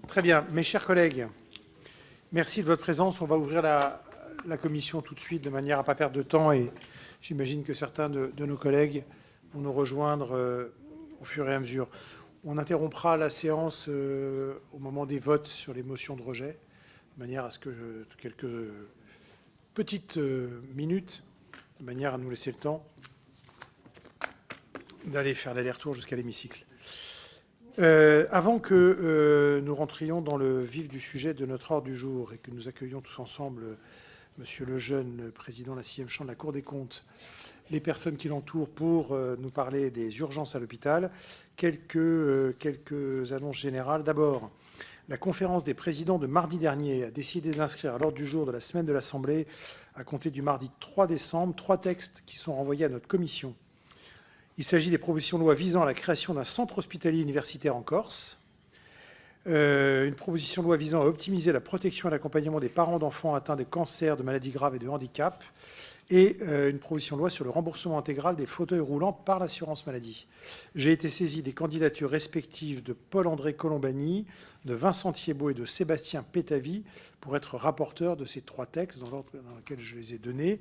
Très bien. Mes chers collègues, merci de votre présence. On va ouvrir la commission tout de suite de manière à ne pas perdre de temps et j'imagine que certains de nos collègues vont nous rejoindre au fur et à mesure. On interrompra la séance au moment des votes sur les motions de rejet, de manière à ce que quelques petites minutes, de manière à nous laisser le temps d'aller faire l'aller-retour jusqu'à l'hémicycle. Avant que nous rentrions dans le vif du sujet de notre ordre du jour et que nous accueillions tous ensemble Monsieur Lejeune, le président de la 6e chambre de la Cour des comptes, les personnes qui l'entourent pour nous parler des urgences à l'hôpital, quelques annonces générales. D'abord, la conférence des présidents de mardi dernier a décidé d'inscrire à l'ordre du jour de la semaine de l'Assemblée, à compter du mardi 3 décembre, 3 textes qui sont renvoyés à notre commission. Il s'agit des propositions de loi visant à la création d'un centre hospitalier universitaire en Corse, une proposition de loi visant à optimiser la protection et l'accompagnement des parents d'enfants atteints de cancer, de maladies graves et de handicap, et une proposition de loi sur le remboursement intégral des fauteuils roulants par l'assurance maladie. J'ai été saisi des candidatures respectives de Paul-André Colombani, de Vincent Thiebaud et de Sébastien Pétavy pour être rapporteur de ces 3 textes dans l'ordre dans lequel je les ai donnés.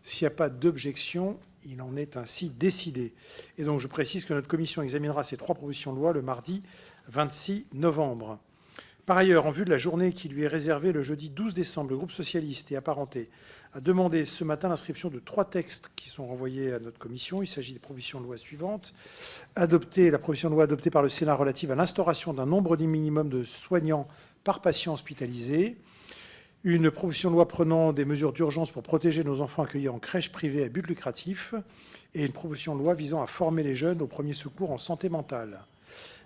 S'il n'y a pas d'objection, il en est ainsi décidé. Et donc, je précise que notre commission examinera ces 3 propositions de loi le mardi 26 novembre. Par ailleurs, en vue de la journée qui lui est réservée le jeudi 12 décembre, le groupe socialiste et apparenté a demandé ce matin l'inscription de 3 textes qui sont renvoyés à notre commission. Il s'agit des propositions de loi suivantes. La proposition de loi adoptée par le Sénat relative à l'instauration d'un nombre minimum de soignants par patient hospitalisé. Une proposition de loi prenant des mesures d'urgence pour protéger nos enfants accueillis en crèche privée à but lucratif et une proposition de loi visant à former les jeunes aux premiers secours en santé mentale.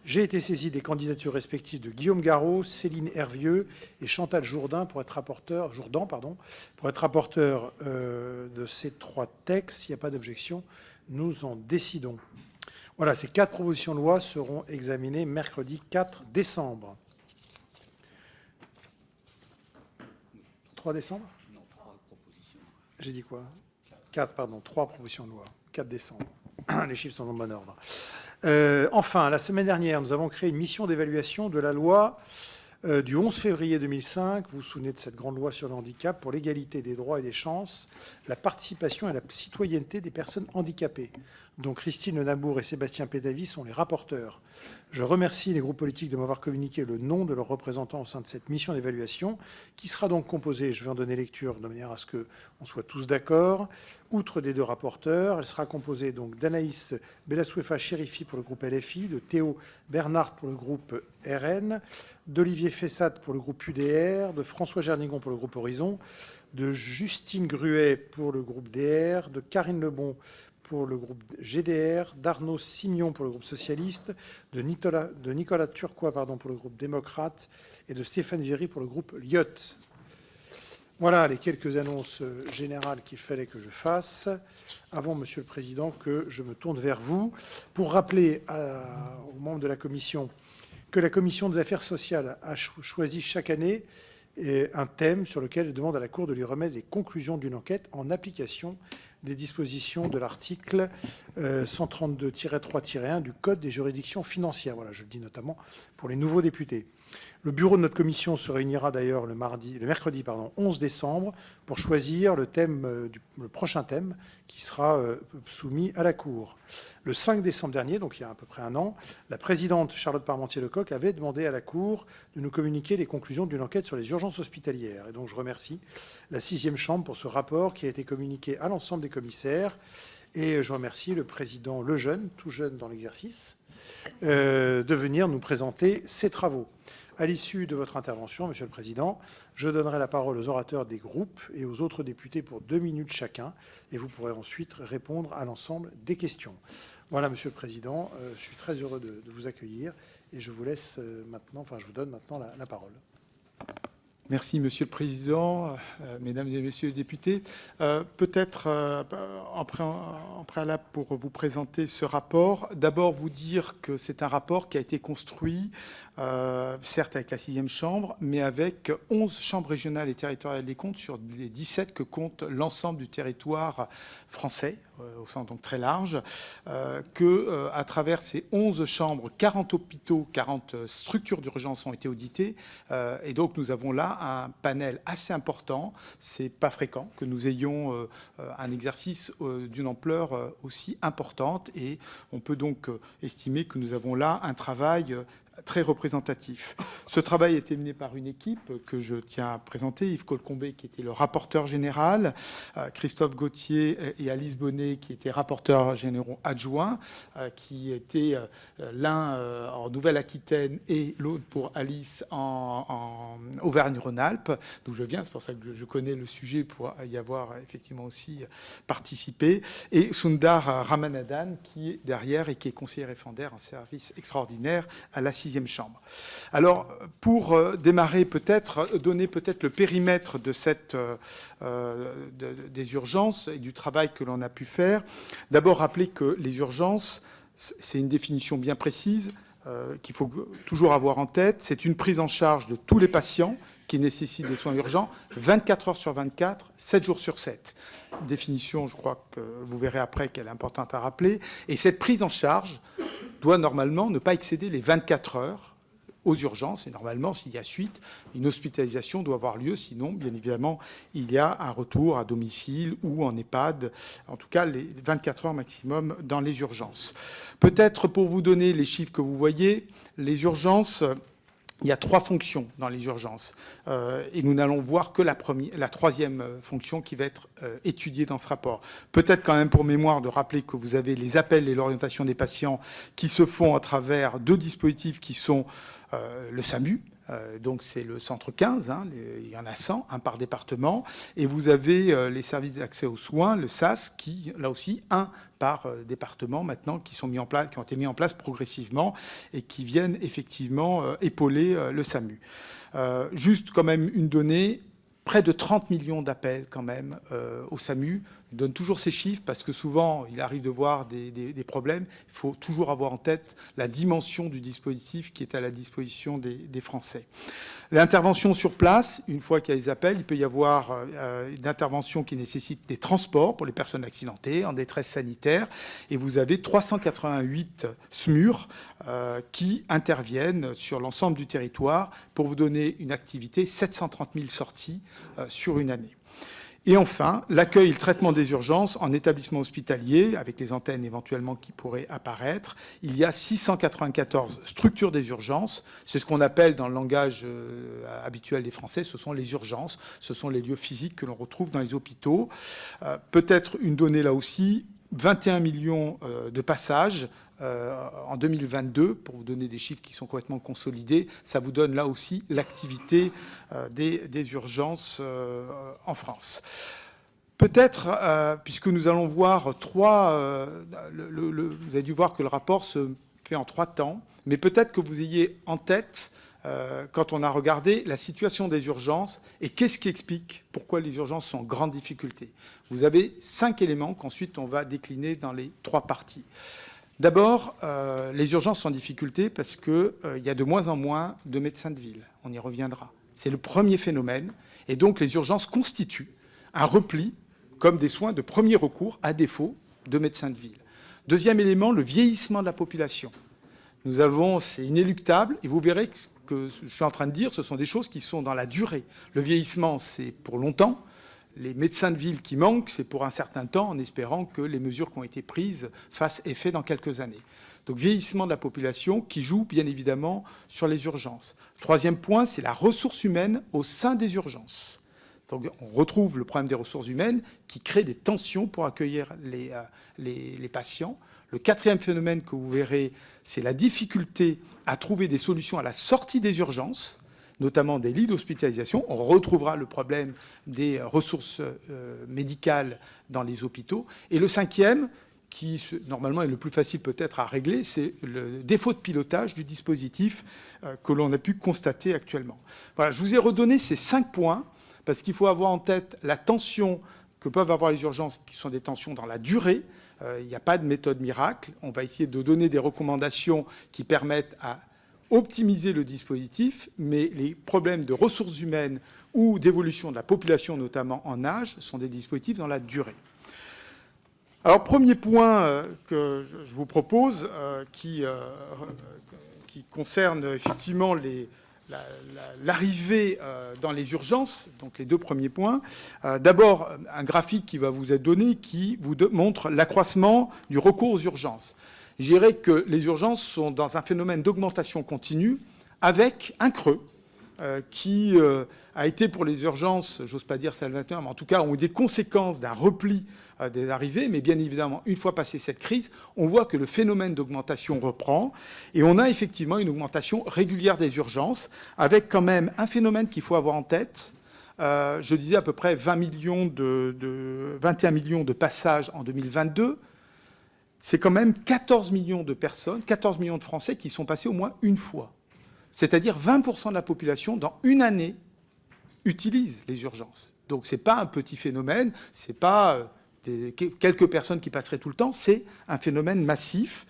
J'ai été saisi des candidatures respectives de Guillaume Garot, Céline Hervieux et Chantal Jourdan pour être rapporteur de ces 3 textes. S'il n'y a pas d'objection, nous en décidons. Voilà, ces 4 propositions de loi seront examinées mercredi 4 décembre. 3 décembre ? Non, 3 propositions. J'ai dit quoi ? 4, pardon, 3 propositions de loi. 4 décembre. Les chiffres sont en bon ordre. Enfin, la semaine dernière, nous avons créé une mission d'évaluation de la loi du 11 février 2005. Vous vous souvenez de cette grande loi sur le handicap pour l'égalité des droits et des chances, la participation et la citoyenneté des personnes handicapées, dont Christine Lenabour et Sébastien Pétavy sont les rapporteurs. Je remercie les groupes politiques de m'avoir communiqué le nom de leurs représentants au sein de cette mission d'évaluation, qui sera donc composée, je vais en donner lecture de manière à ce qu'on soit tous d'accord, outre des 2 rapporteurs, elle sera composée donc d'Anaïs Bellassouefa Chérifi pour le groupe LFI, de Théo Bernard pour le groupe RN, d'Olivier Fessat pour le groupe UDR, de François Gernigon pour le groupe Horizon, de Justine Gruet pour le groupe DR, de Karine Lebon pour le groupe GDR, d'Arnaud Simion pour le groupe socialiste, de Nicolas Turquois pour le groupe démocrate et de Stéphane Viry pour le groupe LIOT. Voilà les quelques annonces générales qu'il fallait que je fasse avant, Monsieur le Président, que je me tourne vers vous pour rappeler aux membres de la Commission que la Commission des affaires sociales a choisi chaque année un thème sur lequel elle demande à la Cour de lui remettre les conclusions d'une enquête en application des dispositions de l'article 132-3-1 du Code des juridictions financières. Voilà, je le dis notamment pour les nouveaux députés. Le bureau de notre commission se réunira d'ailleurs le mercredi 11 décembre pour choisir le prochain thème qui sera soumis à la Cour. Le 5 décembre dernier, donc il y a à peu près un an, la présidente Charlotte Parmentier-Lecocq avait demandé à la Cour de nous communiquer les conclusions d'une enquête sur les urgences hospitalières. Et donc je remercie la 6e chambre pour ce rapport qui a été communiqué à l'ensemble des commissaires. Et je remercie le président Lejeune, tout jeune dans l'exercice, de venir nous présenter ses travaux. À l'issue de votre intervention, Monsieur le Président, je donnerai la parole aux orateurs des groupes et aux autres députés pour 2 minutes chacun, et vous pourrez ensuite répondre à l'ensemble des questions. Voilà, Monsieur le Président, je suis très heureux de vous accueillir, et je vous donne maintenant la parole. Merci, Monsieur le Président, Mesdames et Messieurs les députés. Peut-être en préalable pour vous présenter ce rapport, d'abord vous dire que c'est un rapport qui a été construit certes avec la 6e chambre, mais avec 11 chambres régionales et territoriales des comptes sur les 17 que compte l'ensemble du territoire français, au sens donc très large, à travers ces 11 chambres, 40 hôpitaux, 40 structures d'urgence ont été auditées, et donc nous avons là un panel assez important. C'est pas fréquent que nous ayons un exercice d'une ampleur aussi importante, et on peut donc estimer que nous avons là un travail très représentatif. Ce travail a été mené par une équipe que je tiens à présenter, Yves Colcombé qui était le rapporteur général, Christophe Gauthier et Alice Bonnet qui étaient rapporteurs généraux adjoints, qui étaient l'un en Nouvelle-Aquitaine et l'autre pour Alice en Auvergne-Rhône-Alpes, d'où je viens, c'est pour ça que je connais le sujet pour y avoir effectivement aussi participé, et Sundar Ramanathan qui est derrière et qui est conseiller référendaire en service extraordinaire à la 6e chambre. Alors, pour démarrer peut-être, donner peut-être le périmètre de des urgences et du travail que l'on a pu faire, d'abord rappeler que les urgences, c'est une définition bien précise qu'il faut toujours avoir en tête. C'est une prise en charge de tous les patients qui nécessitent des soins urgents, 24 heures sur 24, 7 jours sur 7. Définition, je crois que vous verrez après qu'elle est importante à rappeler. Et cette prise en charge doit normalement ne pas excéder les 24 heures aux urgences. Et normalement, s'il y a suite, une hospitalisation doit avoir lieu. Sinon, bien évidemment, il y a un retour à domicile ou en EHPAD. En tout cas, les 24 heures maximum dans les urgences. Peut-être pour vous donner les chiffres que vous voyez, les urgences... Il y a 3 fonctions dans les urgences et nous n'allons voir que la 3e fonction qui va être étudiée dans ce rapport. Peut-être quand même pour mémoire de rappeler que vous avez les appels et l'orientation des patients qui se font à travers 2 dispositifs qui sont le SAMU, donc c'est le centre 15, il y en a 100, un par département, et vous avez les services d'accès aux soins, le SAS, qui, là aussi, un par département maintenant, qui ont été mis en place progressivement et qui viennent effectivement épauler le SAMU. Juste quand même une donnée, près de 30 millions d'appels quand même au SAMU. Je donne toujours ces chiffres parce que souvent, il arrive de voir des problèmes. Il faut toujours avoir en tête la dimension du dispositif qui est à la disposition des Français. L'intervention sur place, une fois qu'il y a les appels, il peut y avoir une intervention qui nécessite des transports pour les personnes accidentées, en détresse sanitaire. Et vous avez 388 SMUR qui interviennent sur l'ensemble du territoire pour vous donner une activité, 730 000 sorties sur une année. Et enfin, l'accueil et le traitement des urgences en établissement hospitalier, avec les antennes éventuellement qui pourraient apparaître. Il y a 694 structures des urgences. C'est ce qu'on appelle dans le langage habituel des Français, ce sont les urgences. Ce sont les lieux physiques que l'on retrouve dans les hôpitaux. Peut-être une donnée là aussi, 21 millions de passages en 2022, pour vous donner des chiffres qui sont complètement consolidés. Ça vous donne là aussi l'activité des urgences en France. Peut-être, puisque nous allons voir vous avez dû voir que le rapport se fait en 3 temps, mais peut-être que vous ayez en tête, quand on a regardé la situation des urgences et qu'est-ce qui explique pourquoi les urgences sont en grande difficulté. Vous avez 5 éléments qu'ensuite on va décliner dans les 3 parties. D'abord, les urgences sont en difficulté parce qu'il y a de moins en moins de médecins de ville. On y reviendra. C'est le premier phénomène. Et donc, les urgences constituent un repli comme des soins de premier recours à défaut de médecins de ville. Deuxième élément, le vieillissement de la population. C'est inéluctable. Et vous verrez que ce que je suis en train de dire, ce sont des choses qui sont dans la durée. Le vieillissement, c'est pour longtemps. Les médecins de ville qui manquent, c'est pour un certain temps, en espérant que les mesures qui ont été prises fassent effet dans quelques années. Donc vieillissement de la population qui joue bien évidemment sur les urgences. Troisième point, c'est la ressource humaine au sein des urgences. Donc on retrouve le problème des ressources humaines qui crée des tensions pour accueillir les patients. Le quatrième phénomène que vous verrez, c'est la difficulté à trouver des solutions à la sortie des urgences, notamment des lits d'hospitalisation. On retrouvera le problème des ressources médicales dans les hôpitaux. Et le cinquième, qui normalement est le plus facile peut-être à régler, c'est le défaut de pilotage du dispositif que l'on a pu constater actuellement. Voilà, je vous ai redonné ces 5 points, parce qu'il faut avoir en tête la tension que peuvent avoir les urgences, qui sont des tensions dans la durée. Il n'y a pas de méthode miracle. On va essayer de donner des recommandations qui permettent à optimiser le dispositif, mais les problèmes de ressources humaines ou d'évolution de la population, notamment en âge, sont des dispositifs dans la durée. Alors, premier point que je vous propose, qui concerne effectivement l'arrivée dans les urgences, donc les deux premiers points. D'abord, un graphique qui va vous être donné qui vous montre l'accroissement du recours aux urgences. Je dirais que les urgences sont dans un phénomène d'augmentation continue avec un creux qui a été pour les urgences, j'ose pas dire salvateur, mais en tout cas ont eu des conséquences d'un repli des arrivées. Mais bien évidemment, une fois passée cette crise, on voit que le phénomène d'augmentation reprend et on a effectivement une augmentation régulière des urgences avec quand même un phénomène qu'il faut avoir en tête. Je disais à peu près 21 millions de passages en 2022. C'est quand même 14 millions de personnes, 14 millions de Français qui sont passés au moins une fois. C'est-à-dire 20% de la population, dans une année, utilise les urgences. Donc ce n'est pas un petit phénomène, ce n'est pas quelques personnes qui passeraient tout le temps, c'est un phénomène massif.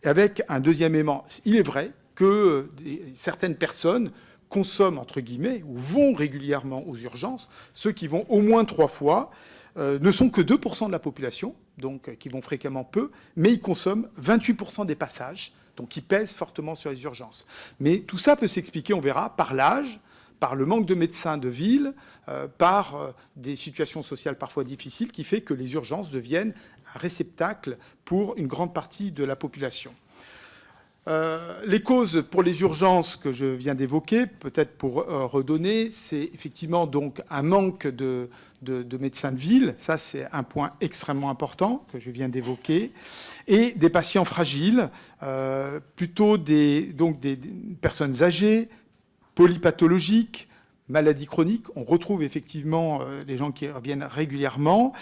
Avec un deuxième élément, il est vrai que certaines personnes consomment, entre guillemets, ou vont régulièrement aux urgences. Ceux qui vont au moins 3 fois ne sont que 2% de la population, donc qui vont fréquemment peu, mais ils consomment 28% des passages, donc qui pèsent fortement sur les urgences. Mais tout ça peut s'expliquer, on verra, par l'âge, par le manque de médecins de ville, par des situations sociales parfois difficiles, qui fait que les urgences deviennent un réceptacle pour une grande partie de la population. Les causes pour les urgences que je viens d'évoquer, peut-être pour redonner, c'est effectivement donc un manque de médecins de ville. Ça, c'est un point extrêmement important que je viens d'évoquer. Et des patients fragiles, plutôt des personnes âgées, polypathologiques, maladies chroniques. On retrouve effectivement les gens qui reviennent régulièrement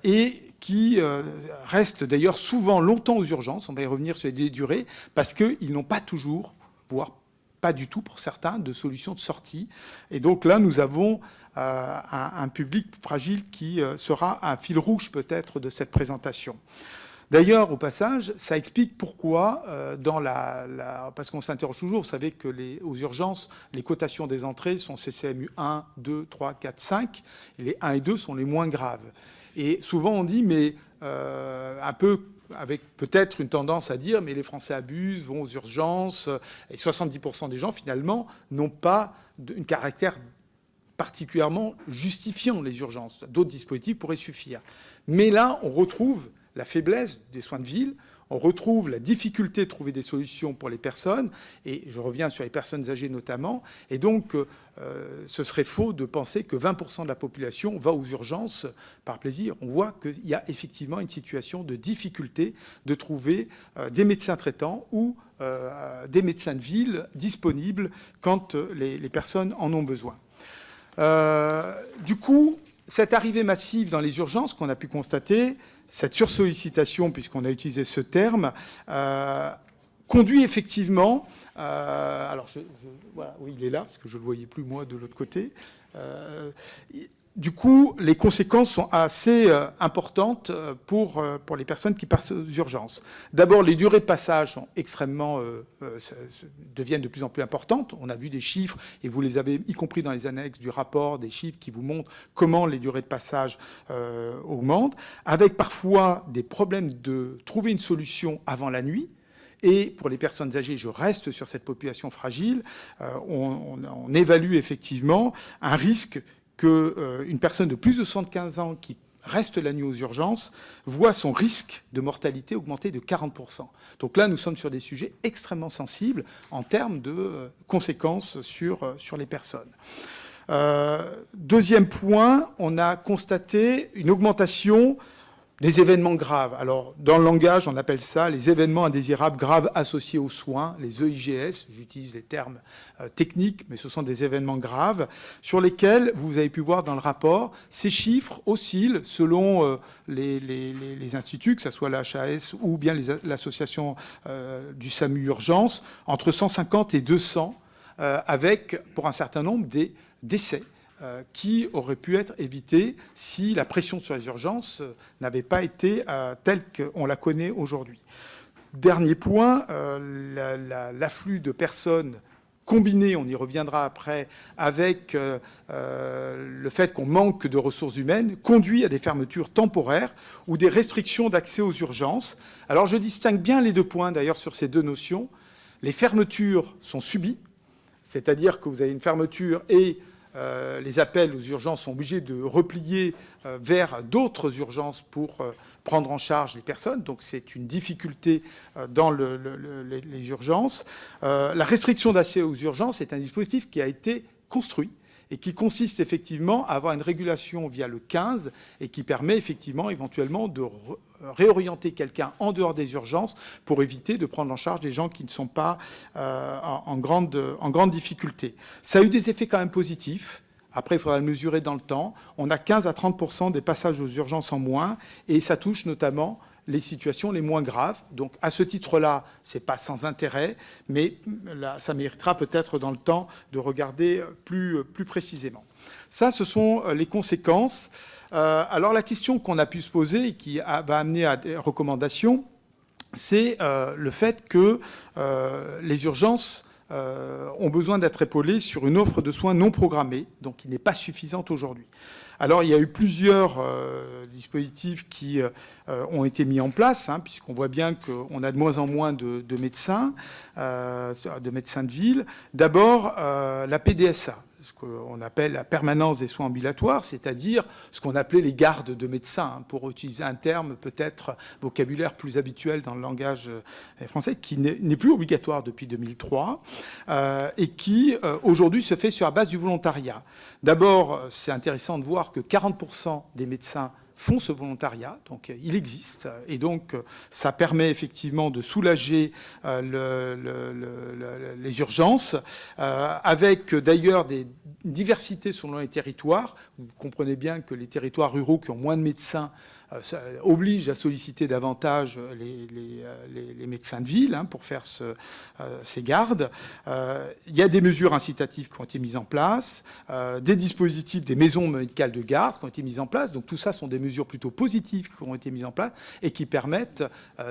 et qui restent d'ailleurs souvent longtemps aux urgences. On va y revenir sur les durées, parce qu'ils n'ont pas toujours, voire pas du tout pour certains, de solution de sortie. Et donc là, nous avons un public fragile qui sera un fil rouge peut-être de cette présentation. D'ailleurs, au passage, ça explique pourquoi, parce qu'on s'interroge toujours, vous savez que aux urgences, les cotations des entrées sont CCMU 1, 2, 3, 4, 5, et les 1 et 2 sont les moins graves. Et souvent, on dit, mais un peu avec peut-être une tendance à dire, mais les Français abusent, vont aux urgences, et 70% des gens, finalement, n'ont pas un caractère particulièrement justifiant les urgences. D'autres dispositifs pourraient suffire. Mais là, on retrouve la faiblesse des soins de ville, on retrouve la difficulté de trouver des solutions pour les personnes, et je reviens sur les personnes âgées notamment, et donc ce serait faux de penser que 20% de la population va aux urgences par plaisir. On voit qu'il y a effectivement une situation de difficulté de trouver des médecins traitants ou des médecins de ville disponibles quand les personnes en ont besoin. Du coup, cette arrivée massive dans les urgences qu'on a pu constater, cette sursollicitation, puisqu'on a utilisé ce terme, conduit effectivement... alors, voilà, oui, il est là, parce que je ne le voyais plus, moi, de l'autre côté. Du coup, les conséquences sont assez importantes pour les personnes qui passent aux urgences. D'abord, les durées de passage sont extrêmement, deviennent de plus en plus importantes. On a vu des chiffres, et vous les avez, y compris dans les annexes du rapport, des chiffres qui vous montrent comment les durées de passage augmentent, avec parfois des problèmes de trouver une solution avant la nuit. Et pour les personnes âgées, je reste sur cette population fragile, on évalue effectivement un risque qu'une personne de plus de 75 ans qui reste la nuit aux urgences voit son risque de mortalité augmenter de 40%. Donc là, nous sommes sur des sujets extrêmement sensibles en termes de conséquences sur les personnes. Deuxième point, on a constaté une augmentation des événements graves. Alors, dans le langage, on appelle ça les événements indésirables graves associés aux soins, les EIGS. J'utilise les termes techniques, mais ce sont des événements graves sur lesquels, vous avez pu voir dans le rapport, ces chiffres oscillent selon les instituts, que ce soit la HAS ou bien l'association du SAMU Urgence, entre 150 et 200, avec, pour un certain nombre, des décès qui aurait pu être évité si la pression sur les urgences n'avait pas été telle qu'on la connaît aujourd'hui. Dernier point, l'afflux de personnes combiné, on y reviendra après, avec le fait qu'on manque de ressources humaines, conduit à des fermetures temporaires ou des restrictions d'accès aux urgences. Alors je distingue bien les deux points d'ailleurs sur ces deux notions. Les fermetures sont subies, c'est-à-dire que vous avez une fermeture et les appels aux urgences sont obligés de replier vers d'autres urgences pour prendre en charge les personnes. Donc c'est une difficulté dans les urgences. La restriction d'accès aux urgences est un dispositif qui a été construit et qui consiste effectivement à avoir une régulation via le 15 et qui permet effectivement éventuellement de réorienter quelqu'un en dehors des urgences pour éviter de prendre en charge des gens qui ne sont pas en grande difficulté. Ça a eu des effets quand même positifs. Après, il faudra le mesurer dans le temps. On a 15 à 30% des passages aux urgences en moins et ça touche notamment les situations les moins graves. Donc, à ce titre-là, ce n'est pas sans intérêt, mais là, ça méritera peut-être dans le temps de regarder plus précisément. Ça, ce sont les conséquences. Alors, la question qu'on a pu se poser et qui va amener à des recommandations, c'est le fait que les urgences ont besoin d'être épaulées sur une offre de soins non programmée, donc qui n'est pas suffisante aujourd'hui. Alors, il y a eu plusieurs dispositifs qui ont été mis en place, puisqu'on voit bien qu'on a de moins en moins de médecins de ville. D'abord, la PDSA, ce qu'on appelle la permanence des soins ambulatoires, c'est-à-dire ce qu'on appelait les gardes de médecins, pour utiliser un terme peut-être vocabulaire plus habituel dans le langage français, qui n'est plus obligatoire depuis 2003 et qui aujourd'hui se fait sur la base du volontariat. D'abord, c'est intéressant de voir que 40% des médecins font ce volontariat, donc il existe, et donc ça permet effectivement de soulager les urgences, avec d'ailleurs des diversités selon les territoires. Vous comprenez bien que les territoires ruraux qui ont moins de médecins obligent à solliciter davantage les médecins de ville pour faire ces gardes. Il y a des mesures incitatives qui ont été mises en place, des dispositifs, des maisons médicales de garde qui ont été mises en place. Donc tout ça sont des mesures plutôt positives qui ont été mises en place et qui permettent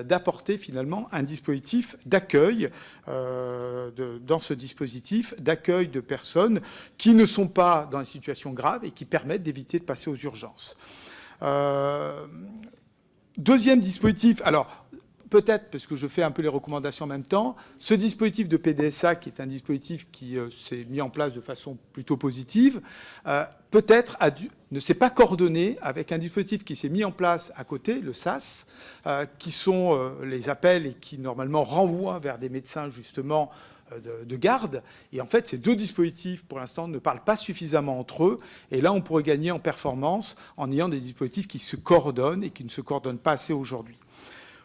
d'apporter finalement un dispositif d'accueil dans ce dispositif d'accueil de personnes qui ne sont pas dans des situations graves et qui permettent d'éviter de passer aux urgences. Deuxième dispositif, alors peut-être, parce que je fais un peu les recommandations en même temps, ce dispositif de PDSA, qui est un dispositif qui s'est mis en place de façon plutôt positive, peut-être ne s'est pas coordonné avec un dispositif qui s'est mis en place à côté, le SAS, qui sont les appels et qui normalement renvoient vers des médecins justement de garde. Et en fait, ces deux dispositifs, pour l'instant, ne parlent pas suffisamment entre eux. Et là, on pourrait gagner en performance en ayant des dispositifs qui se coordonnent et qui ne se coordonnent pas assez aujourd'hui.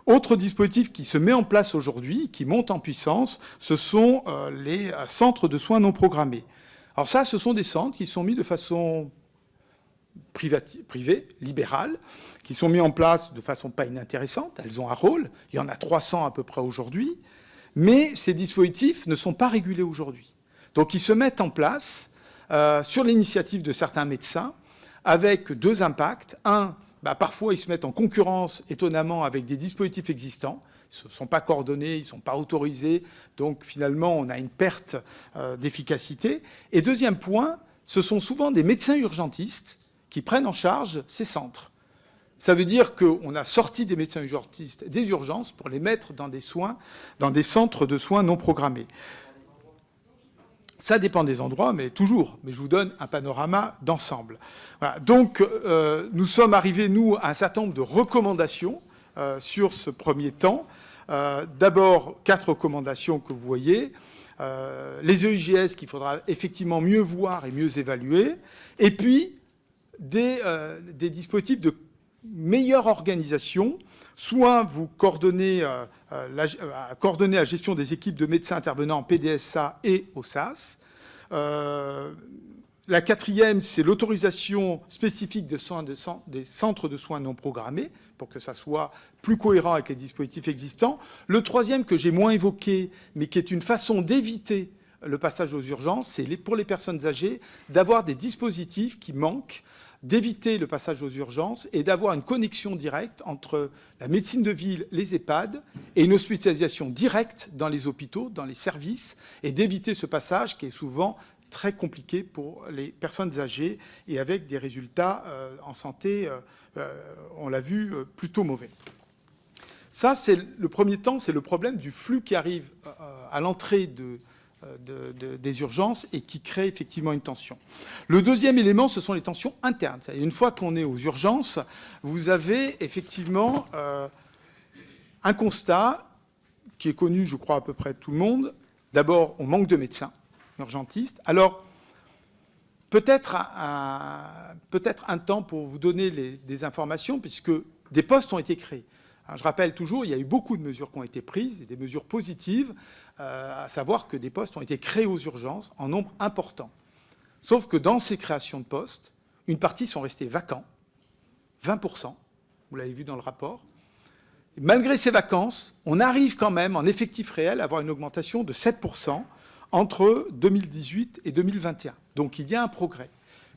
Autre dispositif qui se met en place aujourd'hui, qui monte en puissance, ce sont les centres de soins non programmés. Alors ça, ce sont des centres qui sont mis de façon privée, libérale, qui sont mis en place de façon pas inintéressante. Elles ont un rôle. Il y en a 300 à peu près aujourd'hui. Mais ces dispositifs ne sont pas régulés aujourd'hui. Donc ils se mettent en place sur l'initiative de certains médecins avec deux impacts. Un, parfois ils se mettent en concurrence étonnamment avec des dispositifs existants. Ils ne sont pas coordonnés, ils ne sont pas autorisés. Donc finalement on a une perte d'efficacité. Et deuxième point, ce sont souvent des médecins urgentistes qui prennent en charge ces centres. Ça veut dire qu'on a sorti des médecins urgentistes des urgences pour les mettre dans des soins, dans des centres de soins non programmés. Ça dépend des endroits, mais toujours. Mais je vous donne un panorama d'ensemble. Voilà. Donc, nous sommes arrivés, nous, à un certain nombre de recommandations sur ce premier temps. D'abord, 4 recommandations que vous voyez. Les EIGS qu'il faudra effectivement mieux voir et mieux évaluer. Et puis, des dispositifs de meilleure organisation, soit vous coordonnez la gestion des équipes de médecins intervenant en PDSA et au SAS. La quatrième, c'est l'autorisation spécifique des centres de soins non programmés, pour que ça soit plus cohérent avec les dispositifs existants. Le troisième, que j'ai moins évoqué, mais qui est une façon d'éviter le passage aux urgences, c'est pour les personnes âgées d'avoir des dispositifs qui manquent d'éviter le passage aux urgences et d'avoir une connexion directe entre la médecine de ville, les EHPAD, et une hospitalisation directe dans les hôpitaux, dans les services, et d'éviter ce passage qui est souvent très compliqué pour les personnes âgées et avec des résultats en santé, on l'a vu, plutôt mauvais. Ça, c'est le premier temps, c'est le problème du flux qui arrive à l'entrée des urgences et qui crée effectivement une tension. Le deuxième élément, ce sont les tensions internes. C'est-à-dire, une fois qu'on est aux urgences, vous avez effectivement un constat qui est connu, je crois, à peu près de tout le monde. D'abord, on manque de médecins urgentistes. Alors, peut-être un temps pour vous donner des informations, puisque des postes ont été créés. Alors, je rappelle toujours, il y a eu beaucoup de mesures qui ont été prises, et des mesures positives, à savoir que des postes ont été créés aux urgences en nombre important. Sauf que dans ces créations de postes, une partie sont restés vacants, 20%, vous l'avez vu dans le rapport. Et malgré ces vacances, on arrive quand même, en effectif réel, à avoir une augmentation de 7% entre 2018 et 2021. Donc il y a un progrès.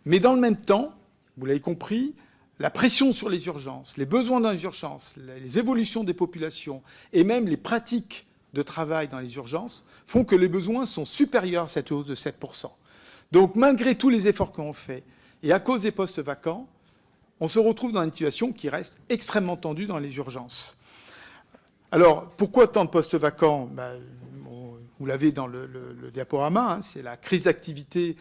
Mais dans le même temps, vous l'avez compris, la pression sur les urgences, les besoins dans les urgences, les évolutions des populations et même les pratiques de travail dans les urgences font que les besoins sont supérieurs à cette hausse de 7%. Donc malgré tous les efforts qu'on fait et à cause des postes vacants, on se retrouve dans une situation qui reste extrêmement tendue dans les urgences. Alors pourquoi tant de postes vacants ? Vous l'avez dans le diaporama, hein, c'est la crise d'activité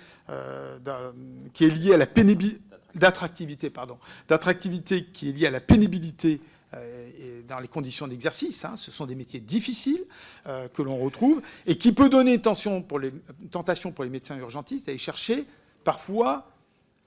qui est liée à la pénibilité. D'attractivité qui est liée à la pénibilité et dans les conditions d'exercice. Hein. Ce sont des métiers difficiles que l'on retrouve et qui peut donner une tentation pour les médecins urgentistes d'aller chercher parfois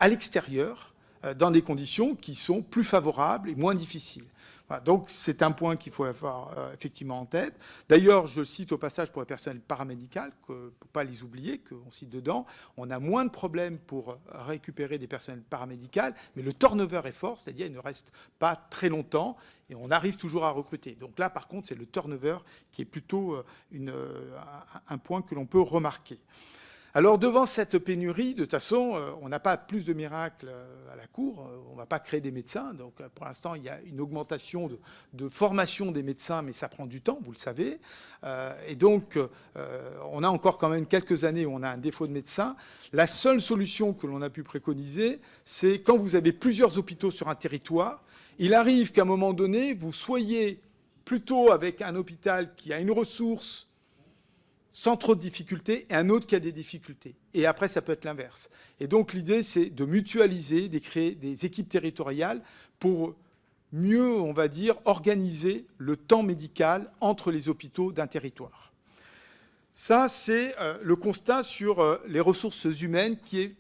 à l'extérieur dans des conditions qui sont plus favorables et moins difficiles. Voilà, donc c'est un point qu'il faut avoir effectivement en tête. D'ailleurs, je cite au passage pour les personnels paramédicaux, pour ne pas les oublier, qu'on cite dedans, on a moins de problèmes pour récupérer des personnels paramédicaux, mais le turnover est fort, c'est-à-dire il ne reste pas très longtemps et on arrive toujours à recruter. Donc là, par contre, c'est le turnover qui est plutôt un point que l'on peut remarquer. Alors, devant cette pénurie, de toute façon, on n'a pas plus de miracles à la cour. On ne va pas créer des médecins. Donc, pour l'instant, il y a une augmentation de formation des médecins, mais ça prend du temps, vous le savez. Et donc, on a encore quand même quelques années où on a un défaut de médecins. La seule solution que l'on a pu préconiser, c'est quand vous avez plusieurs hôpitaux sur un territoire, il arrive qu'à un moment donné, vous soyez plutôt avec un hôpital qui a une ressource sans trop de difficultés, et un autre qui a des difficultés. Et après, ça peut être l'inverse. Et donc, l'idée, c'est de mutualiser, de créer des équipes territoriales pour mieux, on va dire, organiser le temps médical entre les hôpitaux d'un territoire. Ça, c'est le constat sur les ressources humaines qui est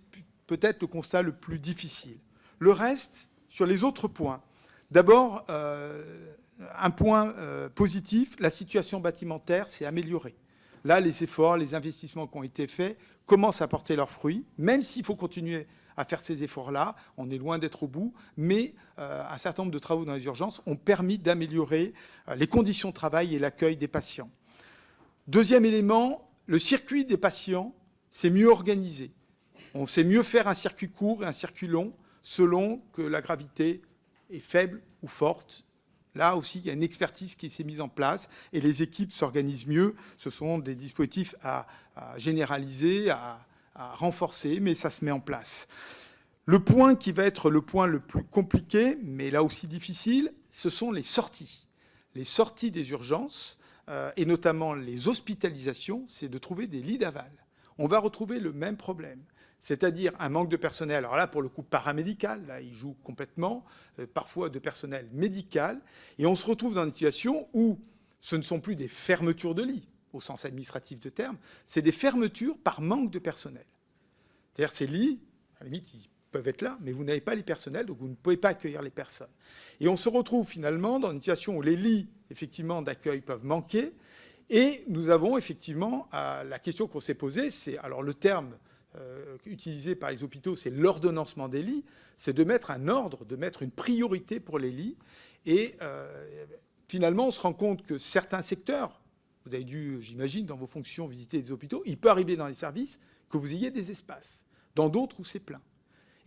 peut-être le constat le plus difficile. Le reste, sur les autres points. D'abord, un point positif, la situation bâtimentaire s'est améliorée. Là, les efforts, les investissements qui ont été faits commencent à porter leurs fruits, même s'il faut continuer à faire ces efforts-là. On est loin d'être au bout, mais un certain nombre de travaux dans les urgences ont permis d'améliorer les conditions de travail et l'accueil des patients. Deuxième élément, le circuit des patients s'est mieux organisé. On sait mieux faire un circuit court et un circuit long selon que la gravité est faible ou forte. Là aussi, il y a une expertise qui s'est mise en place et les équipes s'organisent mieux. Ce sont des dispositifs à généraliser, à renforcer, mais ça se met en place. Le point qui va être le point le plus compliqué, mais là aussi difficile, ce sont les sorties. Les sorties des urgences, et notamment les hospitalisations, c'est de trouver des lits d'aval. On va retrouver le même problème. C'est-à-dire un manque de personnel, alors là, pour le coup, paramédical, là, il joue complètement, parfois de personnel médical, et on se retrouve dans une situation où ce ne sont plus des fermetures de lits, au sens administratif de terme, c'est des fermetures par manque de personnel. C'est-à-dire ces lits, à la limite, ils peuvent être là, mais vous n'avez pas les personnels, donc vous ne pouvez pas accueillir les personnes. Et on se retrouve finalement dans une situation où les lits, effectivement, d'accueil peuvent manquer, et nous avons effectivement, la question qu'on s'est posée, c'est, alors le terme utilisé par les hôpitaux, c'est l'ordonnancement des lits, c'est de mettre un ordre, de mettre une priorité pour les lits. Et finalement, on se rend compte que certains secteurs, vous avez dû, j'imagine, dans vos fonctions, visiter des hôpitaux, il peut arriver dans les services que vous ayez des espaces, dans d'autres où c'est plein.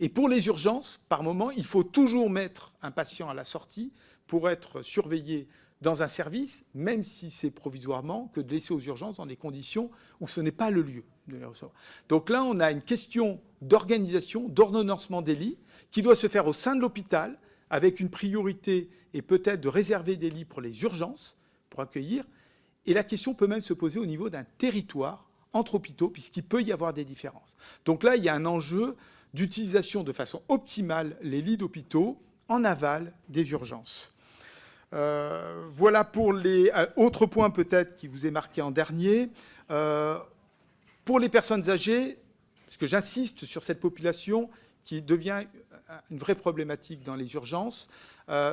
Et pour les urgences, par moment, il faut toujours mettre un patient à la sortie pour être surveillé dans un service, même si c'est provisoirement, que de laisser aux urgences dans des conditions où ce n'est pas le lieu de les recevoir. Donc là, on a une question d'organisation, d'ordonnancement des lits, qui doit se faire au sein de l'hôpital, avec une priorité et peut-être de réserver des lits pour les urgences, pour accueillir. Et la question peut même se poser au niveau d'un territoire entre hôpitaux, puisqu'il peut y avoir des différences. Donc là, il y a un enjeu d'utilisation de façon optimale les lits d'hôpitaux en aval des urgences. Voilà pour les autres points peut-être qui vous est marqué en dernier. Pour les personnes âgées, parce que j'insiste sur cette population qui devient une vraie problématique dans les urgences,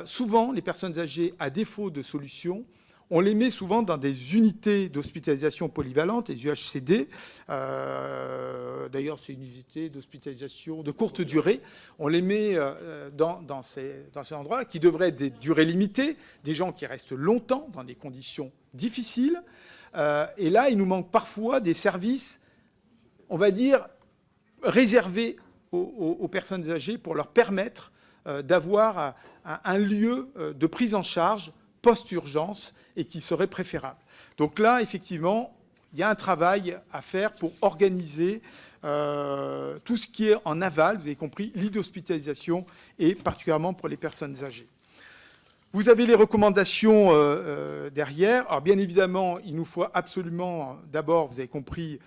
souvent les personnes âgées, à défaut de solution, on les met souvent dans des unités d'hospitalisation polyvalente, les UHCD. D'ailleurs, c'est une unité d'hospitalisation de courte durée. On les met dans ces endroits qui devraient être des durées limitées, des gens qui restent longtemps dans des conditions difficiles. Et là, il nous manque parfois des services, on va dire, réservés aux personnes âgées pour leur permettre d'avoir un lieu de prise en charge post-urgence et qui serait préférable. Donc là, effectivement, il y a un travail à faire pour organiser tout ce qui est en aval, vous avez compris, lit d'hospitalisation et particulièrement pour les personnes âgées. Vous avez les recommandations derrière. Alors bien évidemment, il nous faut absolument, d'abord, vous avez compris,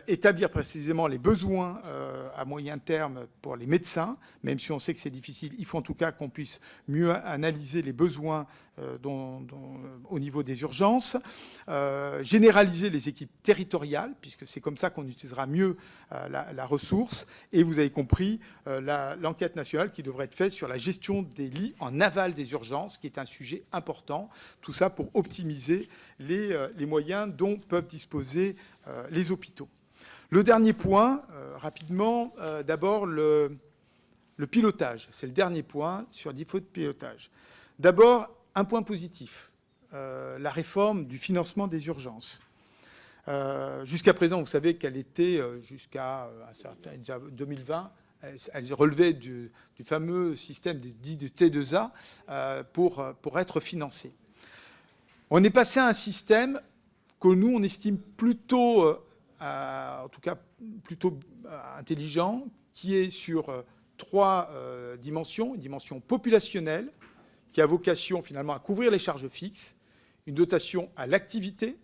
établir précisément les besoins à moyen terme pour les médecins, même si on sait que c'est difficile. Il faut en tout cas qu'on puisse mieux analyser les besoins au niveau des urgences, généraliser les équipes territoriales, puisque c'est comme ça qu'on utilisera mieux la ressource. Et vous avez compris l'enquête nationale qui devrait être faite sur la gestion des lits en aval des urgences, qui est un sujet important. Tout ça pour optimiser les moyens dont peuvent disposer les hôpitaux. Le dernier point, rapidement, d'abord le pilotage. C'est le dernier point sur défaut de pilotage. D'abord, un point positif, la réforme du financement des urgences. Jusqu'à présent, vous savez qu'elle était, jusqu'à 2020, elle relevait du fameux système dit de T2A pour être financée. On est passé à un système que nous, on estime plutôt, en tout cas plutôt intelligent, qui est sur trois dimensions. Une dimension populationnelle, qui a vocation finalement à couvrir les charges fixes, une dotation à l'activité,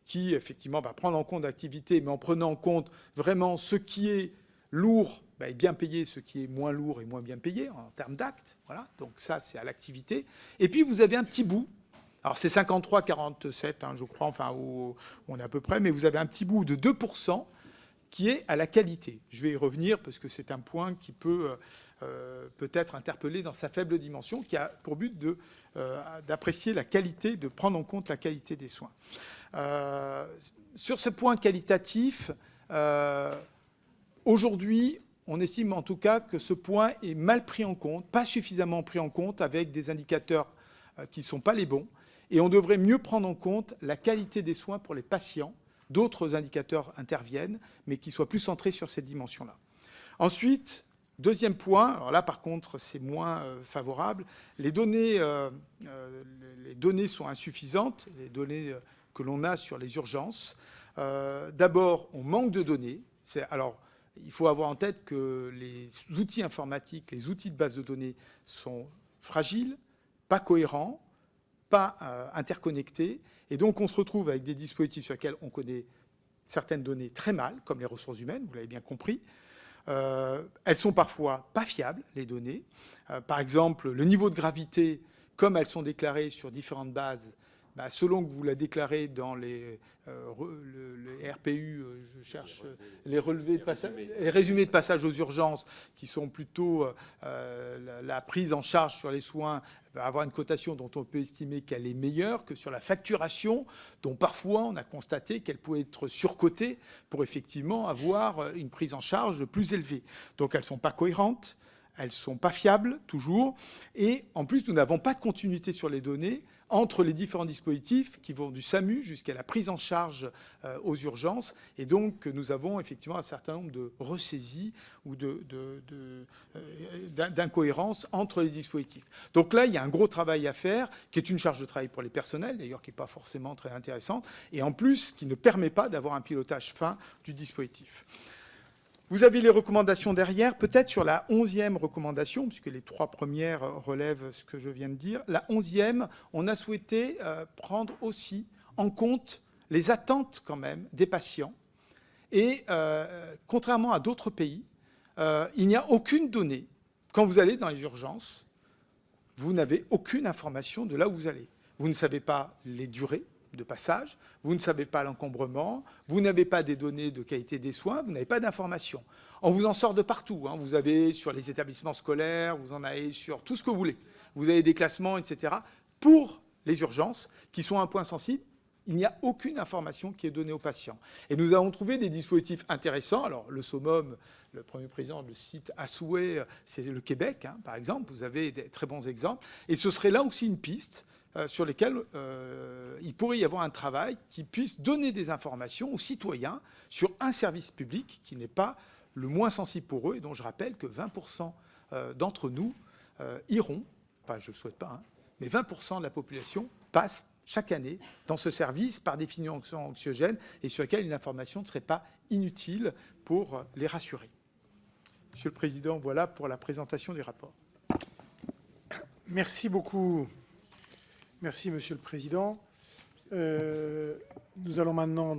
qui effectivement va prendre en compte l'activité, mais en prenant en compte vraiment ce qui est lourd, est bien payé, ce qui est moins lourd et moins bien payé en termes d'actes. Voilà, donc ça, c'est à l'activité. Et puis, vous avez un petit bout. Alors, c'est 53-47, je crois, enfin, où on est à peu près, mais vous avez un petit bout de 2% qui est à la qualité. Je vais y revenir parce que c'est un point qui peut peut-être interpeller dans sa faible dimension, qui a pour but d'apprécier la qualité, de prendre en compte la qualité des soins. Sur ce point qualitatif, aujourd'hui, on estime en tout cas que ce point est mal pris en compte, pas suffisamment pris en compte, avec des indicateurs qui ne sont pas les bons. Et on devrait mieux prendre en compte la qualité des soins pour les patients. D'autres indicateurs interviennent, mais qui soient plus centrés sur cette dimension-là. Ensuite, deuxième point, alors là par contre c'est moins favorable, les données sont insuffisantes, les données que l'on a sur les urgences. D'abord, on manque de données. Alors, il faut avoir en tête que les outils informatiques, les outils de base de données sont fragiles, pas cohérents, pas interconnectés. Et donc, on se retrouve avec des dispositifs sur lesquels on connaît certaines données très mal, comme les ressources humaines, vous l'avez bien compris. Elles sont parfois pas fiables, les données. Par exemple, le niveau de gravité, comme elles sont déclarées sur différentes bases, selon que vous la déclarez dans les RPU, je cherche les résumés de passage aux urgences, qui sont plutôt la prise en charge sur les soins, va avoir une cotation dont on peut estimer qu'elle est meilleure que sur la facturation, dont parfois on a constaté qu'elle pouvait être surcotée pour effectivement avoir une prise en charge plus élevée. Donc elles ne sont pas cohérentes, elles ne sont pas fiables toujours, et en plus nous n'avons pas de continuité sur les données entre les différents dispositifs qui vont du SAMU jusqu'à la prise en charge aux urgences. Et donc, nous avons effectivement un certain nombre de ressaisies ou d'incohérences entre les dispositifs. Donc là, il y a un gros travail à faire, qui est une charge de travail pour les personnels, d'ailleurs, qui n'est pas forcément très intéressante, et en plus, qui ne permet pas d'avoir un pilotage fin du dispositif. Vous avez les recommandations derrière, peut-être sur la 11e recommandation, puisque les 3 premières relèvent ce que je viens de dire. La 11e, on a souhaité prendre aussi en compte les attentes quand même des patients. Et contrairement à d'autres pays, il n'y a aucune donnée. Quand vous allez dans les urgences, vous n'avez aucune information de là où vous allez. Vous ne savez pas les durées de passage, vous ne savez pas l'encombrement, vous n'avez pas des données de qualité des soins, vous n'avez pas d'informations. On vous en sort de partout. Hein. Vous avez sur les établissements scolaires, vous en avez sur tout ce que vous voulez. Vous avez des classements, etc. Pour les urgences, qui sont un point sensible, il n'y a aucune information qui est donnée aux patients. Et nous avons trouvé des dispositifs intéressants. Alors, le summum, le Premier président le cite à souhait, c'est le Québec, hein, par exemple. Vous avez des très bons exemples. Et ce serait là aussi une piste sur lesquels il pourrait y avoir un travail qui puisse donner des informations aux citoyens sur un service public qui n'est pas le moins sensible pour eux et dont je rappelle que 20% d'entre nous iront, enfin je ne le souhaite pas, hein, mais 20% de la population passe chaque année dans ce service par définition anxiogène et sur lequel une information ne serait pas inutile pour les rassurer. Monsieur le Président, voilà pour la présentation du rapport. Merci beaucoup. Merci, Monsieur le Président. Nous allons maintenant donc